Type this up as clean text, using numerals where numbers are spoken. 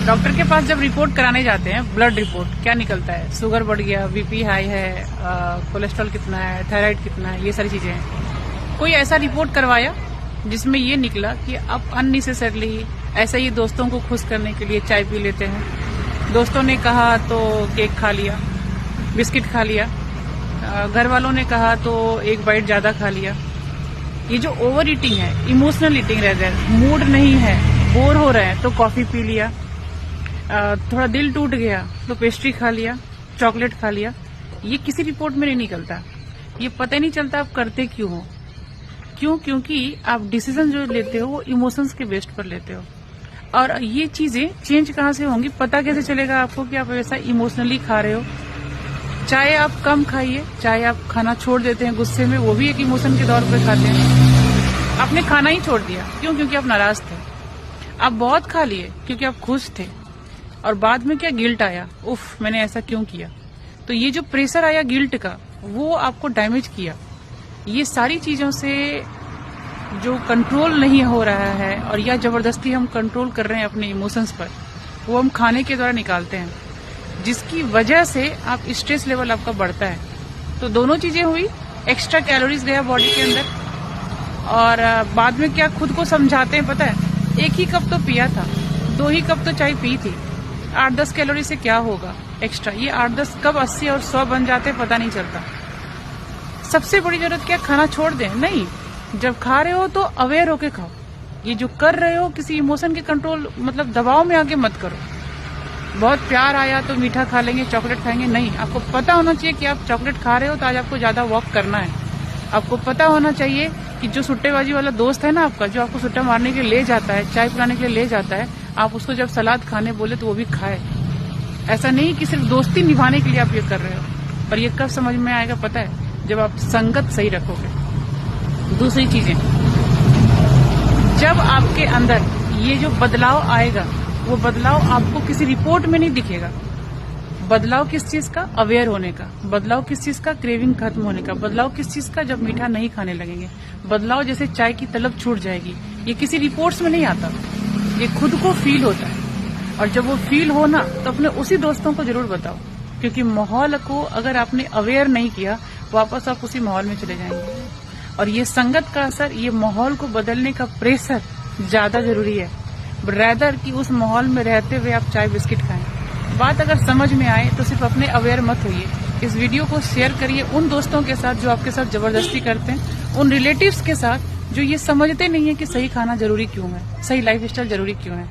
Doctor के पास जब report कराने जाते हैं, ब्लड रिपोर्ट क्या निकलता है, शुगर बढ़ गया, बीपी हाई है, कोलेस्ट्रॉल कितना है, थायराइड कितना है, ये सारी चीजें हैं। कोई ऐसा रिपोर्ट करवाया जिसमें ये निकला कि आप अननेसेसरली ऐसे ही दोस्तों को खुश करने के लिए चाय पी लेते हैं। दोस्तों ने कहा तो केक खा लिया, बिस्किट खा लिया, घर वालों ने कहा तो एक बाइट ज्यादा खा लिया। ये जो ओवर ईटिंग है, इमोशनल ईटिंग रहता है, मूड नहीं है, बोर हो रहे हैं तो कॉफी पी लिया, थोड़ा दिल टूट गया तो पेस्ट्री खा लिया, चॉकलेट खा लिया। ये किसी रिपोर्ट में नहीं निकलता। ये पता ही नहीं चलता आप करते क्यों हो। क्योंकि आप डिसीजन जो लेते हो वो इमोशंस के बेस्ड पर लेते हो। और ये चीजें चेंज कहाँ से होंगी, पता कैसे चलेगा आपको कि आप ऐसा इमोशनली खा रहे हो। चाहे आप कम खाइए, चाहे आप खाना छोड़ देते हैं गुस्से में, वो भी एक इमोशन के दौर पर खाते हैं। आपने खाना ही छोड़ दिया क्योंकि आप नाराज थे। आप बहुत खा लिए क्योंकि आप खुश थे, और बाद में क्या गिल्ट आया, उफ मैंने ऐसा क्यों किया। तो ये जो प्रेशर आया गिल्ट का, वो आपको डैमेज किया। ये सारी चीजों से जो कंट्रोल नहीं हो रहा है, और या जबरदस्ती हम कंट्रोल कर रहे हैं अपने इमोशंस पर, वो हम खाने के द्वारा निकालते हैं, जिसकी वजह से आप स्ट्रेस लेवल आपका बढ़ता है। तो दोनों चीजें हुई, एक्स्ट्रा कैलोरीज गया बॉडी के अंदर, और बाद में क्या खुद को समझाते हैं, पता है एक ही कप तो पिया था, 2 ही कप तो चाय पी थी, 8-10 कैलोरी से क्या होगा एक्स्ट्रा। ये 8-10 कब 80 और 100 बन जाते हैं पता नहीं चलता। सबसे बड़ी जरूरत क्या, खाना छोड़ दें? नहीं, जब खा रहे हो तो अवेयर होके खाओ। ये जो कर रहे हो किसी इमोशन के कंट्रोल, मतलब दबाव में आके मत करो। बहुत प्यार आया तो मीठा खा लेंगे, चॉकलेट खाएंगे, नहीं। आपको पता होना चाहिए कि आप चॉकलेट खा रहे हो तो आज आपको ज्यादा वॉक करना है। आपको पता होना चाहिए कि जो सुट्टेबाजी वाला दोस्त है ना आपका, जो आपको सुट्टा मारने के लिए ले जाता है, चाय पिलाने के लिए ले जाता है, आप उसको जब सलाद खाने बोले तो वो भी खाए। ऐसा नहीं कि सिर्फ दोस्ती निभाने के लिए आप ये कर रहे हो। पर ये कब समझ में आएगा पता है, जब आप संगत सही रखोगे। दूसरी चीजें, जब आपके अंदर ये जो बदलाव आएगा, वो बदलाव आपको किसी रिपोर्ट में नहीं दिखेगा। बदलाव किस चीज का, अवेयर होने का। बदलाव किस चीज का, क्रेविंग खत्म होने का। बदलाव किस चीज का, जब मीठा नहीं खाने लगेंगे। बदलाव जैसे चाय की तलब छूट जाएगी। ये किसी रिपोर्ट्स में नहीं आता, ये खुद को फील होता है। और जब वो फील हो ना, तो अपने उसी दोस्तों को जरूर बताओ, क्योंकि माहौल को अगर आपने अवेयर नहीं किया, वापस आप उसी माहौल में चले जाएंगे। और ये संगत का असर, ये माहौल को बदलने का प्रेशर ज्यादा जरूरी है, रैदर कि उस माहौल में रहते हुए आप चाय बिस्किट खाएं। बात अगर समझ में आए तो सिर्फ अपने अवेयर मत होइए। इस वीडियो को शेयर करिए उन दोस्तों के साथ जो आपके साथ जबरदस्ती करते हैं, उन रिलेटिव्स के साथ जो ये समझते नहीं है कि सही खाना जरूरी क्यों है, सही लाइफस्टाइल जरूरी क्यों है।